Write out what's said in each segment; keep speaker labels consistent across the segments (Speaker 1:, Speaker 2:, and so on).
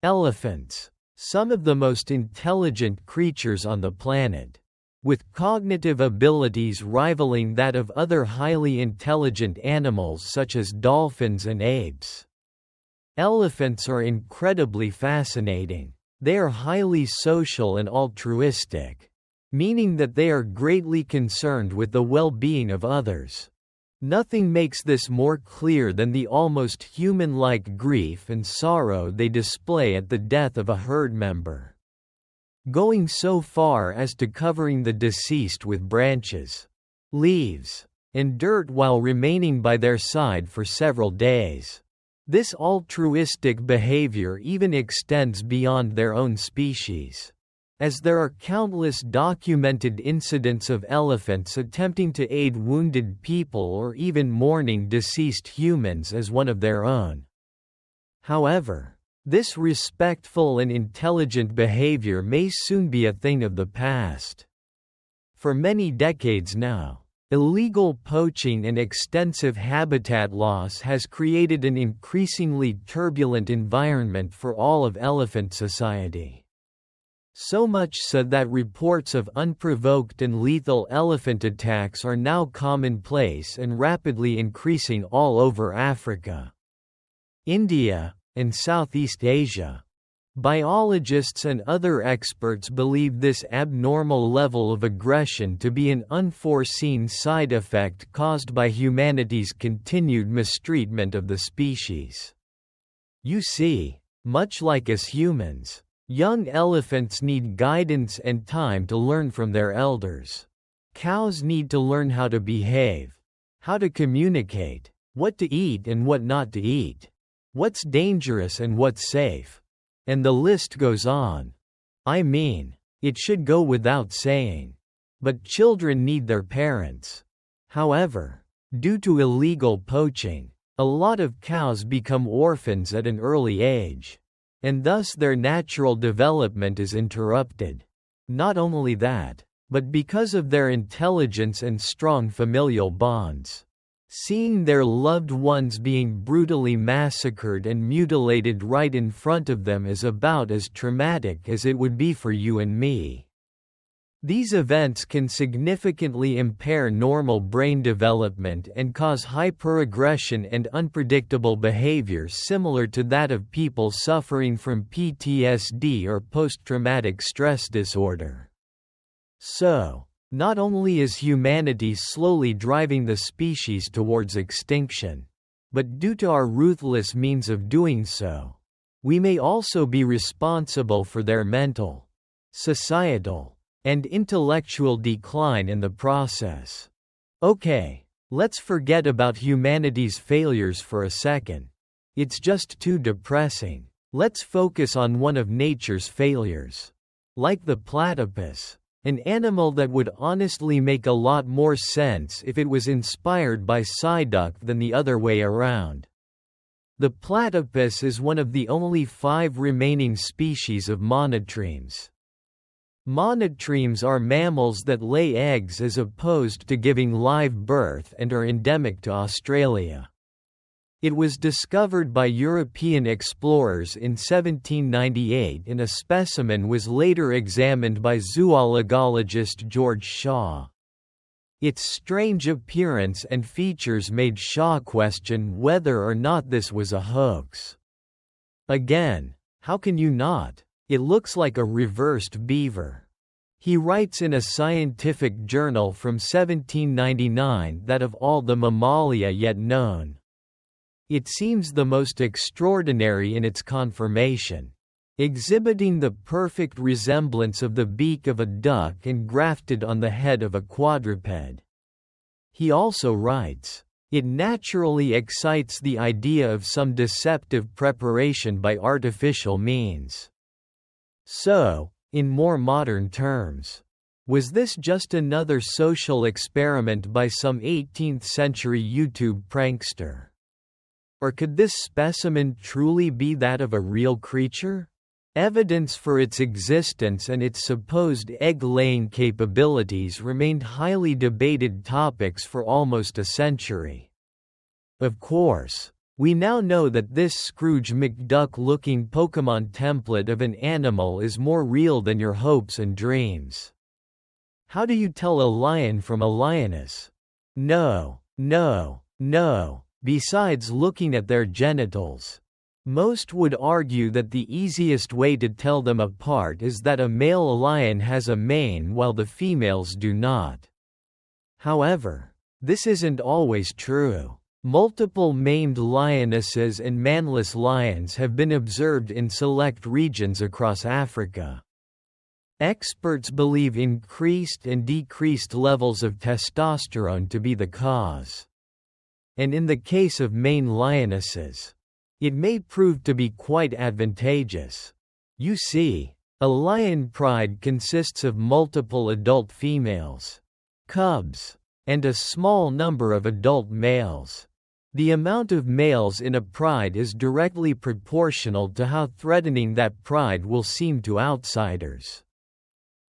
Speaker 1: Elephants. Some of the most intelligent creatures on the planet. With cognitive abilities rivaling that of other highly intelligent animals such as dolphins and apes. Elephants are incredibly fascinating. They are highly social and altruistic, meaning that they are greatly concerned with the well-being of others. Nothing makes this more clear than the almost human-like grief and sorrow they display at the death of a herd member, going so far as to covering the deceased with branches, leaves, and dirt while remaining by their side for several days. This altruistic behavior even extends beyond their own species, as there are countless documented incidents of elephants attempting to aid wounded people or even mourning deceased humans as one of their own. However, this respectful and intelligent behavior may soon be a thing of the past. For many decades now, illegal poaching and extensive habitat loss has created an increasingly turbulent environment for all of elephant society. So much so that reports of unprovoked and lethal elephant attacks are now commonplace and rapidly increasing all over Africa, India, and Southeast Asia. Biologists and other experts believe this abnormal level of aggression to be an unforeseen side effect caused by humanity's continued mistreatment of the species. You see, much like us humans, young elephants need guidance and time to learn from their elders. Cows need to learn how to behave, how to communicate, what to eat and what not to eat, what's dangerous and what's safe. And the list goes on. I mean, it should go without saying. But children need their parents. However, due to illegal poaching, a lot of cows become orphans at an early age, and thus their natural development is interrupted. Not only that, but because of their intelligence and strong familial bonds, seeing their loved ones being brutally massacred and mutilated right in front of them is about as traumatic as it would be for you and me. These events can significantly impair normal brain development and cause hyperaggression and unpredictable behavior similar to that of people suffering from PTSD or post-traumatic stress disorder. So, not only is humanity slowly driving the species towards extinction, but due to our ruthless means of doing so, we may also be responsible for their mental, societal, and intellectual decline in the process. Okay, let's forget about humanity's failures for a second. It's just too depressing. Let's focus on one of nature's failures. Like the platypus, an animal that would honestly make a lot more sense if it was inspired by Psyduck than the other way around. The platypus is one of the only 5 remaining species of monotremes. Monotremes are mammals that lay eggs as opposed to giving live birth and are endemic to Australia. It was discovered by European explorers in 1798 and a specimen was later examined by zoologist George Shaw. Its strange appearance and features made Shaw question whether or not this was a hoax. Again, how can you not? It looks like a reversed beaver. He writes in a scientific journal from 1799 that of all the mammalia yet known, it seems the most extraordinary in its conformation, exhibiting the perfect resemblance of the beak of a duck engrafted on the head of a quadruped. He also writes, it naturally excites the idea of some deceptive preparation by artificial means. So, in more modern terms, was this just another social experiment by some 18th-century YouTube prankster? Or could this specimen truly be that of a real creature? Evidence for its existence and its supposed egg-laying capabilities remained highly debated topics for almost a century. Of course, We now know that this Scrooge McDuck-looking Pokémon template of an animal is more real than your hopes and dreams. How do you tell a lion from a lioness? No, no, no. Besides looking at their genitals. Most would argue that the easiest way to tell them apart is that a male lion has a mane while the females do not. However, this isn't always true. Multiple maned lionesses and manless lions have been observed in select regions across Africa. Experts believe increased and decreased levels of testosterone to be the cause. And in the case of maned lionesses, it may prove to be quite advantageous. You see, a lion pride consists of multiple adult females, cubs, and a small number of adult males. The amount of males in a pride is directly proportional to how threatening that pride will seem to outsiders.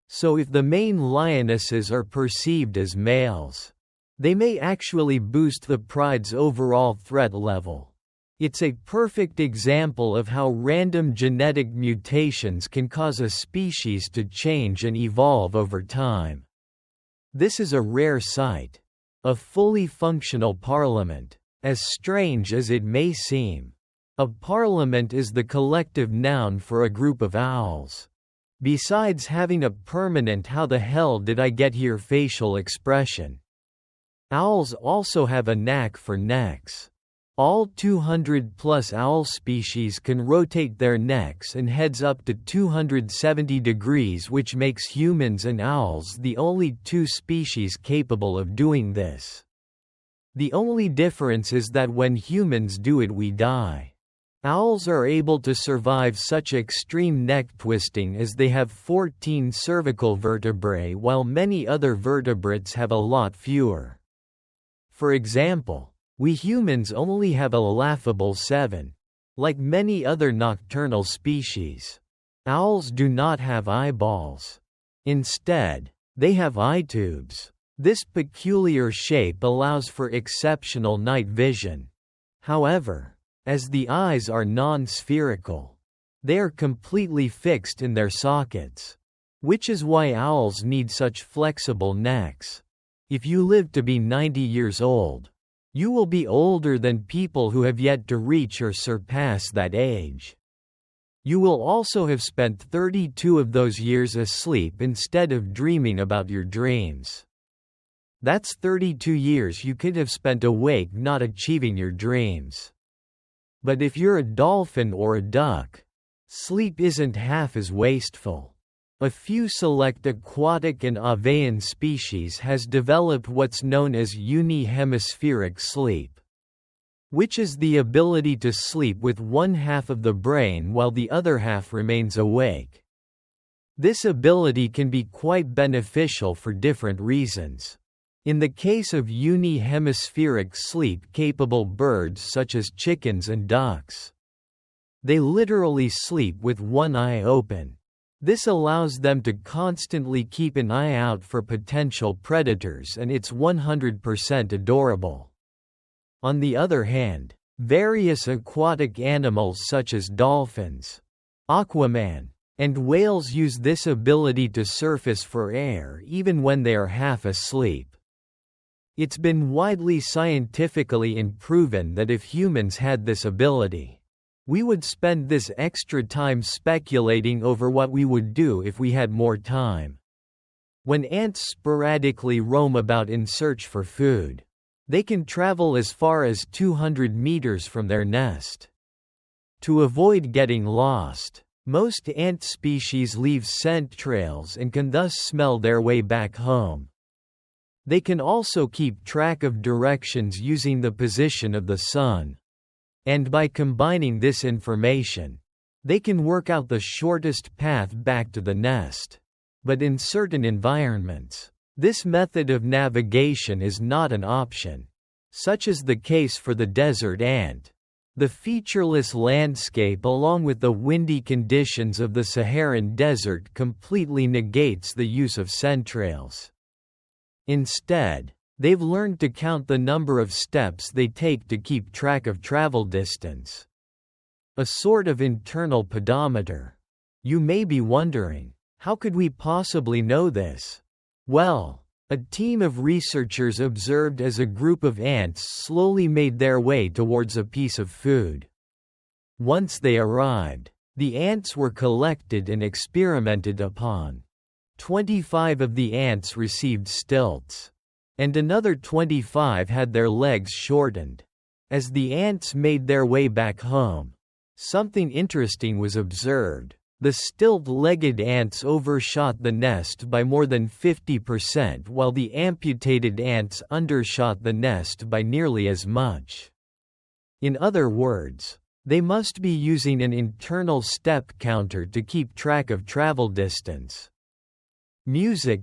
Speaker 1: So if the main lionesses are perceived as males, they may actually boost the pride's overall threat level. It's a perfect example of how random genetic mutations can cause a species to change and evolve over time. This is a rare sight. A fully functional parliament. As strange as it may seem, a parliament is the collective noun for a group of owls. Besides having a permanent "how the hell did I get here" facial expression, owls also have a knack for necks. All 200+ owl species can rotate their necks and heads up to 270 degrees, which makes humans and owls the only two species capable of doing this. The only difference is that when humans do it, we die. Owls are able to survive such extreme neck twisting as they have 14 cervical vertebrae, while many other vertebrates have a lot fewer. For example, we humans only have a laughable 7. Like many other nocturnal species, owls do not have eyeballs. Instead, they have eye tubes. This peculiar shape allows for exceptional night vision. However, as the eyes are non-spherical, they are completely fixed in their sockets, which is why owls need such flexible necks. If you live to be 90 years old, you will be older than people who have yet to reach or surpass that age. You will also have spent 32 of those years asleep instead of dreaming about your dreams. That's 32 years you could have spent awake not achieving your dreams. But if you're a dolphin or a duck, sleep isn't half as wasteful. A few select aquatic and avian species has developed what's known as uni-hemispheric sleep, which is the ability to sleep with one half of the brain while the other half remains awake. This ability can be quite beneficial for different reasons. In the case of uni-hemispheric sleep-capable birds such as chickens and ducks, they literally sleep with one eye open. This allows them to constantly keep an eye out for potential predators, and it's 100% adorable. On the other hand, various aquatic animals such as dolphins, aquaman, and whales use this ability to surface for air even when they are half asleep. It's been widely scientifically proven that if humans had this ability, we would spend this extra time speculating over what we would do if we had more time. When ants sporadically roam about in search for food, they can travel as far as 200 meters from their nest. To avoid getting lost, most ant species leave scent trails and can thus smell their way back home. They can also keep track of directions using the position of the sun. And by combining this information, they can work out the shortest path back to the nest. But in certain environments, this method of navigation is not an option. Such is the case for the desert ant. The featureless landscape along with the windy conditions of the Saharan desert completely negates the use of scent trails. Instead, They've learned to count the number of steps they take to keep track of travel distance. A sort of internal pedometer. You may be wondering, how could we possibly know this? Well, a team of researchers observed as a group of ants slowly made their way towards a piece of food. Once they arrived, the ants were collected and experimented upon. 25 of the ants received stilts, and another 25 had their legs shortened. As the ants made their way back home, something interesting was observed. The stilt-legged ants overshot the nest by more than 50%, while the amputated ants undershot the nest by nearly as much. In other words, they must be using an internal step counter to keep track of travel distance. Music.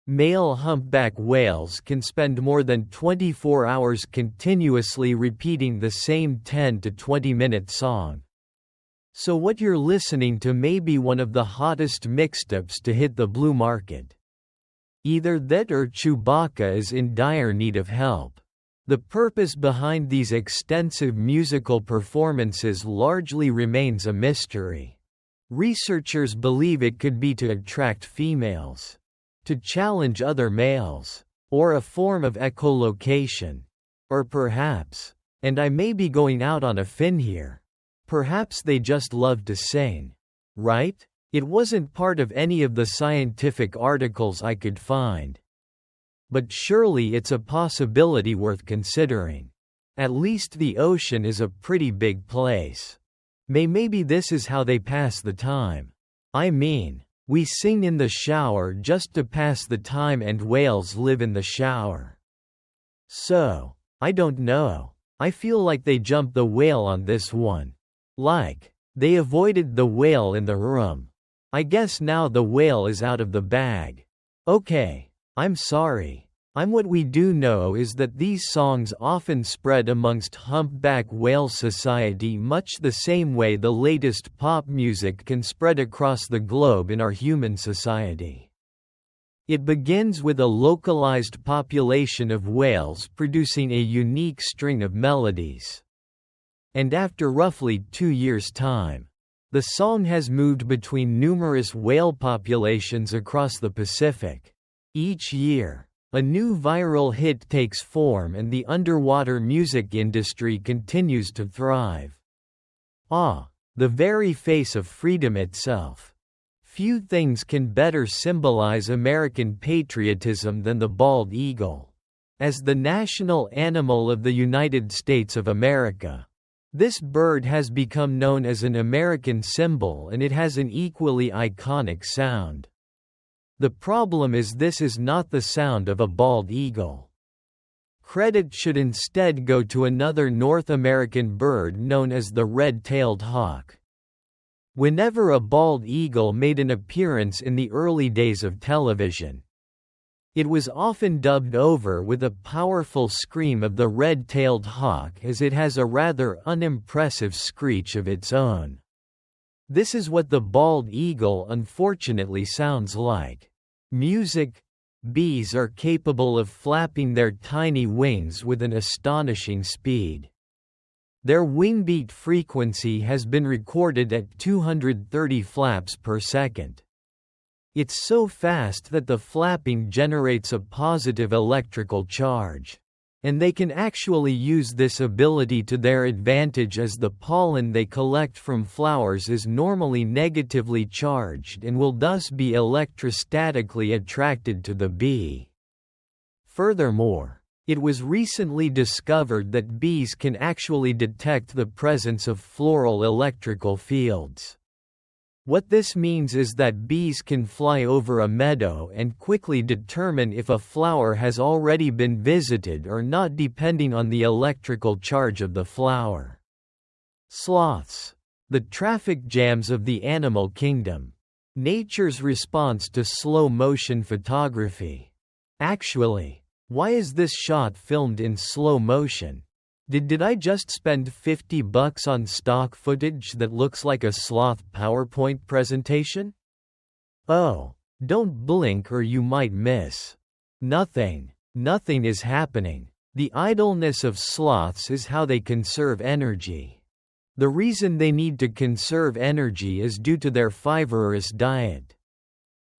Speaker 1: Male humpback whales can spend more than 24 hours continuously repeating the same 10 to 20-minute song. So what you're listening to may be one of the hottest mixtapes to hit the blue market. Either that or Chewbacca is in dire need of help. The purpose behind these extensive musical performances largely remains a mystery. Researchers believe it could be to attract females, to challenge other males, or a form of echolocation. Or perhaps, and I may be going out on a fin here, perhaps they just love to sing. Right? It wasn't part of any of the scientific articles I could find. But surely it's a possibility worth considering. At least the ocean is a pretty big place. Maybe this is how they pass the time. I mean, we sing in the shower just to pass the time, and whales live in the shower. So, I don't know. I feel like they jumped the whale on this one. Like, they avoided the whale in the room. I guess now the whale is out of the bag. Okay, I'm sorry. What we do know is that these songs often spread amongst humpback whale society much the same way the latest pop music can spread across the globe in our human society. It begins with a localized population of whales producing a unique string of melodies. And after roughly 2 years' time, the song has moved between numerous whale populations across the Pacific. Each year, a new viral hit takes form and the underwater music industry continues to thrive. The very face of freedom itself. Few things can better symbolize American patriotism than the bald eagle. As the national animal of the United States of America, this bird has become known as an American symbol, and it has an equally iconic sound. The problem is this is not the sound of a bald eagle. Credit should instead go to another North American bird known as the red-tailed hawk. Whenever a bald eagle made an appearance in the early days of television, it was often dubbed over with a powerful scream of the red-tailed hawk, as it has a rather unimpressive screech of its own. This is what the bald eagle unfortunately sounds like. Music. Bees are capable of flapping their tiny wings with an astonishing speed. Their wingbeat frequency has been recorded at 230 flaps per second. It's so fast that the flapping generates a positive electrical charge. And they can actually use this ability to their advantage, as the pollen they collect from flowers is normally negatively charged and will thus be electrostatically attracted to the bee. Furthermore, it was recently discovered that bees can actually detect the presence of floral electrical fields. What this means is that bees can fly over a meadow and quickly determine if a flower has already been visited or not, depending on the electrical charge of the flower. Sloths. The traffic jams of the animal kingdom. Nature's response to slow-motion photography. Actually, why is this shot filmed in slow motion? Did I just spend $50 on stock footage that looks like a sloth PowerPoint presentation? Oh, don't blink or you might miss nothing. Nothing is happening. The idleness of sloths is how they conserve energy. The reason they need to conserve energy is due to their fibrous diet,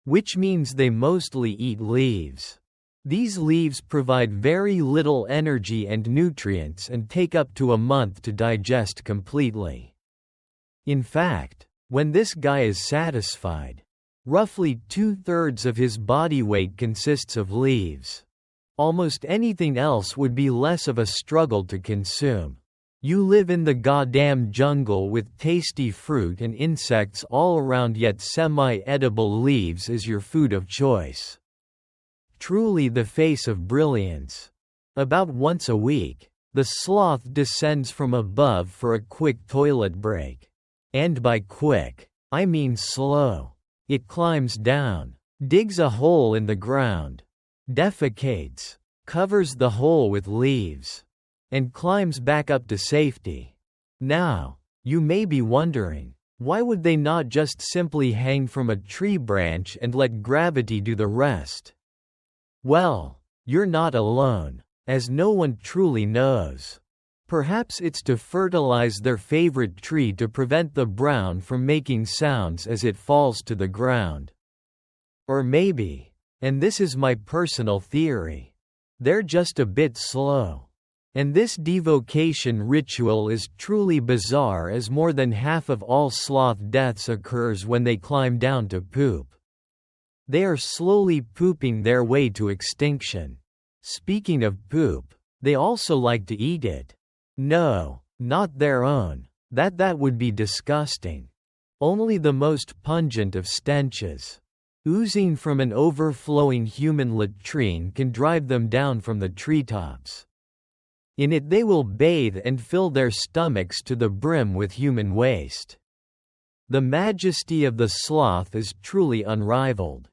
Speaker 1: which means they mostly eat leaves. These leaves provide very little energy and nutrients and take up to a month to digest completely. In fact, when this guy is satisfied, roughly 2/3 of his body weight consists of leaves. Almost anything else would be less of a struggle to consume. You live in the goddamn jungle with tasty fruit and insects all around, yet semi-edible leaves is your food of choice. Truly the face of brilliance. About once a week, the sloth descends from above for a quick toilet break. And by quick, I mean slow. It climbs down, digs a hole in the ground, defecates, covers the hole with leaves, and climbs back up to safety. Now, you may be wondering, why would they not just simply hang from a tree branch and let gravity do the rest? Well, you're not alone, as no one truly knows. Perhaps it's to fertilize their favorite tree to prevent the brown from making sounds as it falls to the ground. Or maybe, and this is my personal theory, they're just a bit slow. And this devocation ritual is truly bizarre, as more than half of all sloth deaths occurs when they climb down to poop. They are slowly pooping their way to extinction. Speaking of poop, they also like to eat it. No, not their own. That would be disgusting. Only the most pungent of stenches, oozing from an overflowing human latrine, can drive them down from the treetops. In it they will bathe and fill their stomachs to the brim with human waste. The majesty of the sloth is truly unrivaled.